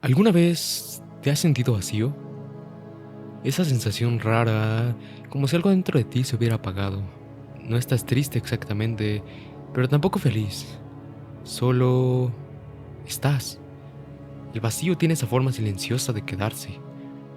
¿Alguna vez te has sentido vacío? Esa sensación rara, como si algo dentro de ti se hubiera apagado. No estás triste exactamente, pero tampoco feliz. Solo estás. El vacío tiene esa forma silenciosa de quedarse.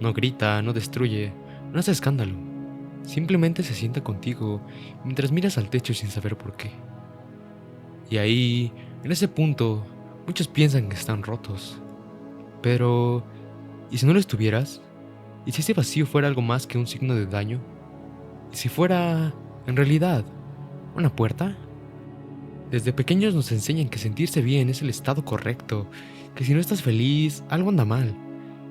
No grita, no destruye, no hace escándalo. Simplemente se sienta contigo mientras miras al techo sin saber por qué. Y ahí, en ese punto, muchos piensan que están rotos. Pero, ¿y si no lo estuvieras? ¿Y si ese vacío fuera algo más que un signo de daño? ¿Y si fuera, en realidad, una puerta? Desde pequeños nos enseñan que sentirse bien es el estado correcto, que si no estás feliz, algo anda mal,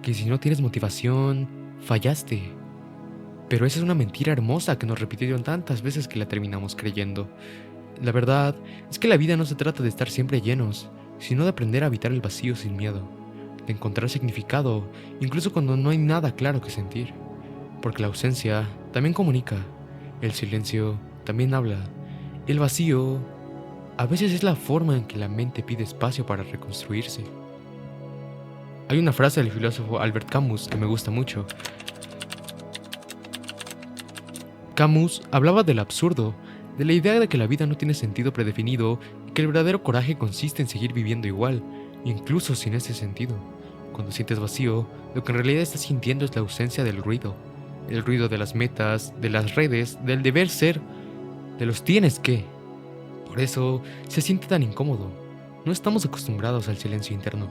que si no tienes motivación, fallaste. Pero esa es una mentira hermosa que nos repitieron tantas veces que la terminamos creyendo. La verdad es que la vida no se trata de estar siempre llenos, sino de aprender a habitar el vacío sin miedo, de encontrar significado, incluso cuando no hay nada claro que sentir. Porque la ausencia también comunica, el silencio también habla, y el vacío a veces es la forma en que la mente pide espacio para reconstruirse. Hay una frase del filósofo Albert Camus que me gusta mucho. Camus hablaba del absurdo, de la idea de que la vida no tiene sentido predefinido y que el verdadero coraje consiste en seguir viviendo igual, incluso sin ese sentido. Cuando sientes vacío, lo que en realidad estás sintiendo es la ausencia del ruido. El ruido de las metas, de las redes, del deber ser, de los tienes que. Por eso se siente tan incómodo. No estamos acostumbrados al silencio interno.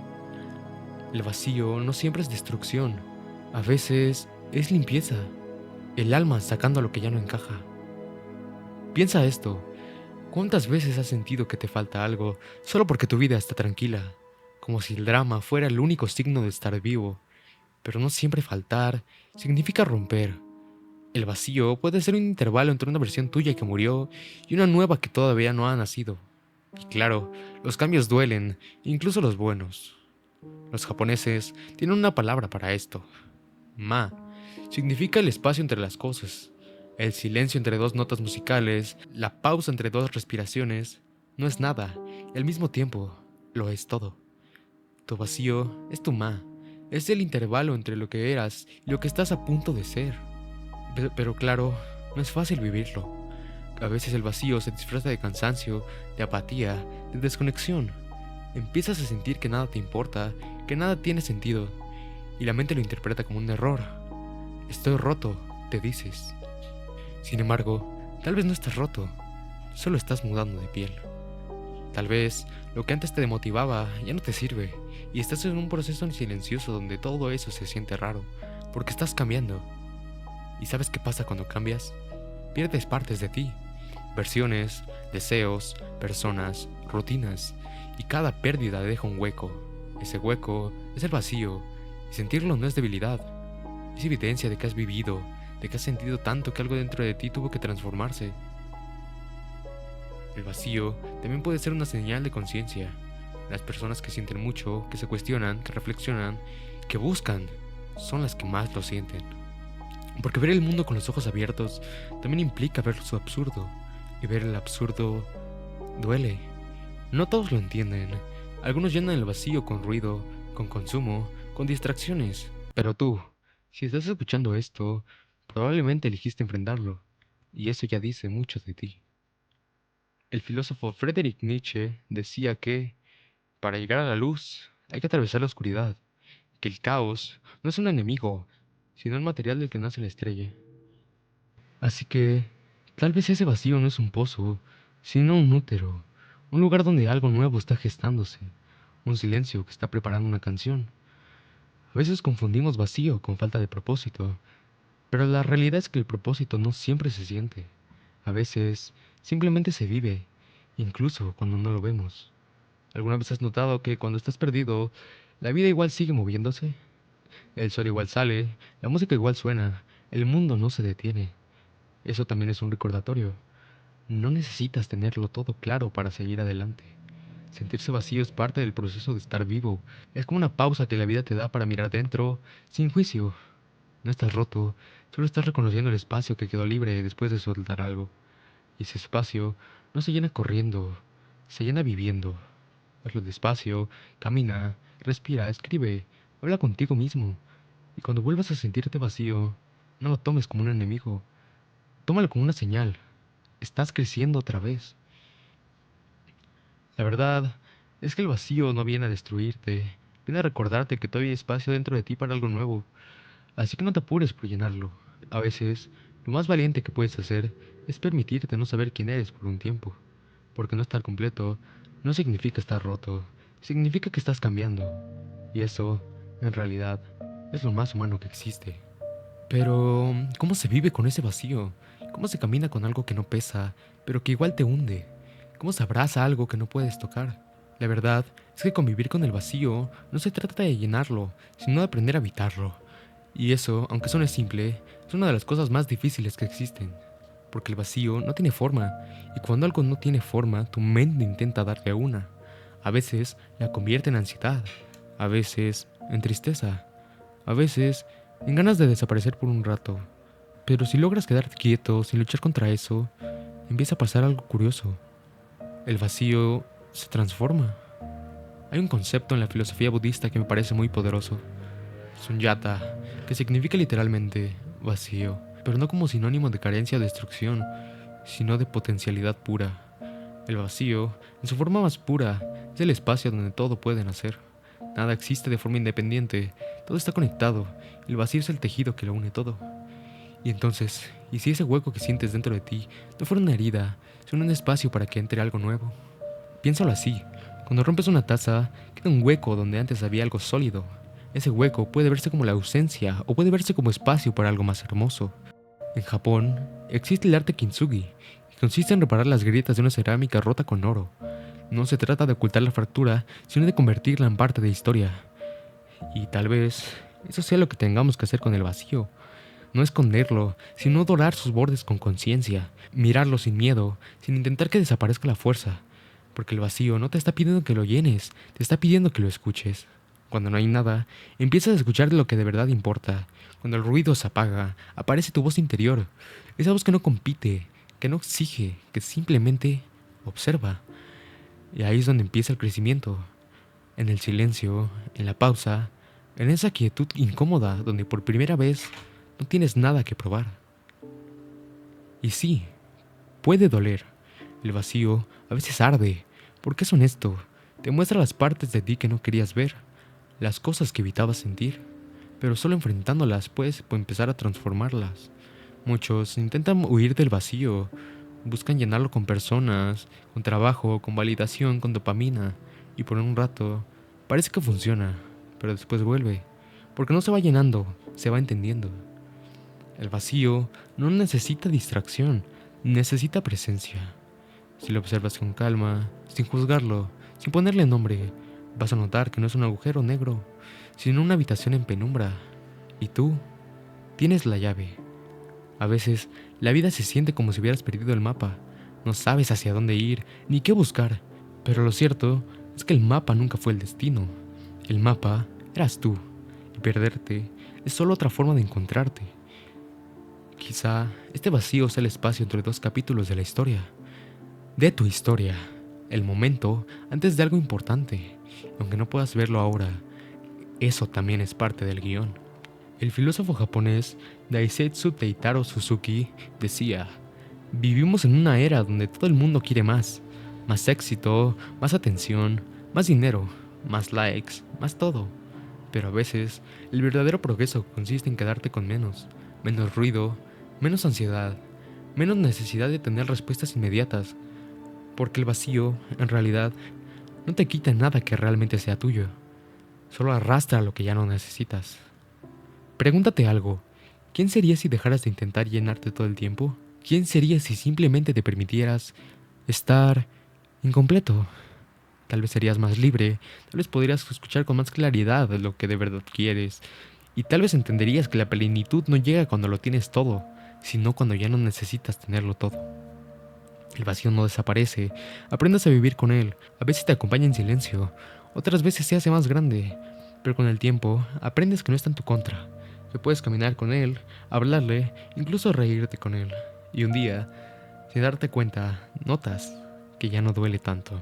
El vacío no siempre es destrucción. A veces es limpieza. El alma sacando lo que ya no encaja. Piensa esto. ¿Cuántas veces has sentido que te falta algo solo porque tu vida está tranquila? Como si el drama fuera el único signo de estar vivo. Pero no siempre faltar significa romper. El vacío puede ser un intervalo entre una versión tuya que murió y una nueva que todavía no ha nacido. Y claro, los cambios duelen, incluso los buenos. Los japoneses tienen una palabra para esto. Ma. Significa el espacio entre las cosas. El silencio entre dos notas musicales, la pausa entre dos respiraciones. No es nada, y al mismo tiempo, lo es todo. Tu vacío es tu ma. Es el intervalo entre lo que eras y lo que estás a punto de ser. Pero claro, no es fácil vivirlo. A veces el vacío se disfraza de cansancio, de apatía, de desconexión. Empiezas a sentir que nada te importa, que nada tiene sentido, y la mente lo interpreta como un error. Estoy roto, te dices. Sin embargo, tal vez no estás roto, solo estás mudando de piel. Tal vez lo que antes te demotivaba ya no te sirve, y estás en un proceso silencioso donde todo eso se siente raro, porque estás cambiando. ¿Y sabes qué pasa cuando cambias? Pierdes partes de ti, versiones, deseos, personas, rutinas, y cada pérdida deja un hueco. Ese hueco es el vacío, y sentirlo no es debilidad, es evidencia de que has vivido, de que has sentido tanto que algo dentro de ti tuvo que transformarse. El vacío también puede ser una señal de conciencia. Las personas que sienten mucho, que se cuestionan, que reflexionan, que buscan, son las que más lo sienten. Porque ver el mundo con los ojos abiertos también implica ver su absurdo, y ver el absurdo duele. No todos lo entienden. Algunos llenan el vacío con ruido, con consumo, con distracciones. Pero tú, si estás escuchando esto, probablemente elegiste enfrentarlo, y eso ya dice mucho de ti. El filósofo Friedrich Nietzsche decía que, para llegar a la luz, hay que atravesar la oscuridad, que el caos no es un enemigo, sino el material del que nace la estrella. Así que, tal vez ese vacío no es un pozo, sino un útero, un lugar donde algo nuevo está gestándose, un silencio que está preparando una canción. A veces confundimos vacío con falta de propósito, pero la realidad es que el propósito no siempre se siente. A veces simplemente se vive, incluso cuando no lo vemos. ¿Alguna vez has notado que cuando estás perdido, la vida igual sigue moviéndose? El sol igual sale, la música igual suena, el mundo no se detiene. Eso también es un recordatorio. No necesitas tenerlo todo claro para seguir adelante. Sentirse vacío es parte del proceso de estar vivo. Es como una pausa que la vida te da para mirar dentro, sin juicio. No estás roto, solo estás reconociendo el espacio que quedó libre después de soltar algo. Y ese espacio no se llena corriendo, se llena viviendo. Hazlo despacio, camina, respira, escribe. Habla contigo mismo. Y cuando vuelvas a sentirte vacío, no lo tomes como un enemigo. Tómalo como una señal. Estás creciendo otra vez. La verdad es que el vacío no viene a destruirte. Viene a recordarte que todavía hay espacio dentro de ti para algo nuevo. Así que no te apures por llenarlo. A veces, lo más valiente que puedes hacer es permitirte no saber quién eres por un tiempo. Porque no estar completo no significa estar roto, significa que estás cambiando. Y eso, en realidad, es lo más humano que existe. Pero, ¿cómo se vive con ese vacío? ¿Cómo se camina con algo que no pesa, pero que igual te hunde? ¿Cómo se abraza algo que no puedes tocar? La verdad es que convivir con el vacío no se trata de llenarlo, sino de aprender a habitarlo. Y eso, aunque suene simple, es una de las cosas más difíciles que existen. Porque el vacío no tiene forma, y cuando algo no tiene forma, tu mente intenta darle una. A veces la convierte en ansiedad, a veces en tristeza, a veces en ganas de desaparecer por un rato. Pero si logras quedarte quieto sin luchar contra eso, empieza a pasar algo curioso. El vacío se transforma. Hay un concepto en la filosofía budista que me parece muy poderoso. Sunyata, que significa literalmente vacío, pero no como sinónimo de carencia o destrucción, sino de potencialidad pura. El vacío, en su forma más pura, es el espacio donde todo puede nacer. Nada existe de forma independiente, todo está conectado, el vacío es el tejido que lo une todo. Y entonces, ¿y si ese hueco que sientes dentro de ti no fuera una herida, sino un espacio para que entre algo nuevo? Piénsalo así, cuando rompes una taza, queda un hueco donde antes había algo sólido. Ese hueco puede verse como la ausencia o puede verse como espacio para algo más hermoso. En Japón, existe el arte kintsugi, que consiste en reparar las grietas de una cerámica rota con oro. No se trata de ocultar la fractura, sino de convertirla en parte de historia. Y tal vez eso sea lo que tengamos que hacer con el vacío. No esconderlo, sino dorar sus bordes con conciencia, mirarlo sin miedo, sin intentar que desaparezca la fuerza. Porque el vacío no te está pidiendo que lo llenes, te está pidiendo que lo escuches. Cuando no hay nada, empiezas a escuchar lo que de verdad importa. Cuando el ruido se apaga, aparece tu voz interior. Esa voz que no compite, que no exige, que simplemente observa. Y ahí es donde empieza el crecimiento. En el silencio, en la pausa, en esa quietud incómoda donde por primera vez no tienes nada que probar. Y sí, puede doler. El vacío a veces arde, porque es honesto. Te muestra las partes de ti que no querías ver, las cosas que evitabas sentir, pero solo enfrentándolas puedes empezar a transformarlas. Muchos intentan huir del vacío, buscan llenarlo con personas, con trabajo, con validación, con dopamina, y por un rato parece que funciona, pero después vuelve, porque no se va llenando, se va entendiendo. El vacío no necesita distracción, necesita presencia. Si lo observas con calma, sin juzgarlo, sin ponerle nombre, vas a notar que no es un agujero negro, sino una habitación en penumbra. Y tú tienes la llave. A veces, la vida se siente como si hubieras perdido el mapa. No sabes hacia dónde ir, ni qué buscar. Pero lo cierto es que el mapa nunca fue el destino. El mapa eras tú. Y perderte es solo otra forma de encontrarte. Quizá este vacío sea el espacio entre dos capítulos de la historia. De tu historia. El momento antes de algo importante. Aunque no puedas verlo ahora, eso también es parte del guión. El filósofo japonés Daisetsu Teitaro Suzuki decía: vivimos en una era donde todo el mundo quiere más. Más éxito, más atención, más dinero, más likes, más todo. Pero a veces, el verdadero progreso consiste en quedarte con menos. Menos ruido, menos ansiedad, menos necesidad de tener respuestas inmediatas. Porque el vacío, en realidad, no te quita nada que realmente sea tuyo. Solo arrastra lo que ya no necesitas. Pregúntate algo. ¿Quién serías si dejaras de intentar llenarte todo el tiempo? ¿Quién serías si simplemente te permitieras estar incompleto? Tal vez serías más libre, tal vez podrías escuchar con más claridad lo que de verdad quieres, y tal vez entenderías que la plenitud no llega cuando lo tienes todo, sino cuando ya no necesitas tenerlo todo. El vacío no desaparece, aprendes a vivir con él, a veces te acompaña en silencio, otras veces se hace más grande, pero con el tiempo aprendes que no está en tu contra, que puedes caminar con él, hablarle, incluso reírte con él. Y un día, sin darte cuenta, notas que ya no duele tanto,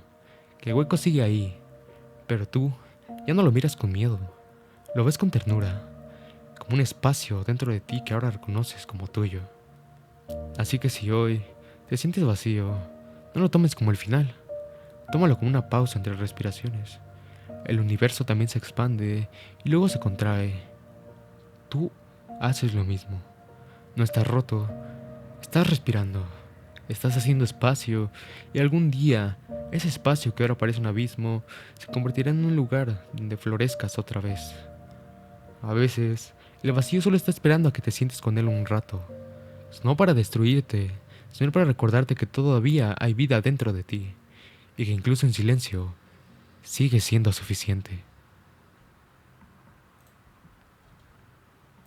que el hueco sigue ahí, pero tú ya no lo miras con miedo, Lo ves con ternura, como un espacio dentro de ti que ahora reconoces como tuyo. Así que si hoy te sientes vacío, no lo tomes como el final. Tómalo como una pausa entre respiraciones. El universo también se expande y luego se contrae. Tú haces lo mismo. No estás roto, estás respirando. Estás haciendo espacio y algún día ese espacio que ahora parece un abismo se convertirá en un lugar donde florezcas otra vez. A veces, el vacío solo está esperando a que te sientes con él un rato. No para destruirte, sino para recordarte que todavía hay vida dentro de ti y que incluso en silencio sigue siendo suficiente.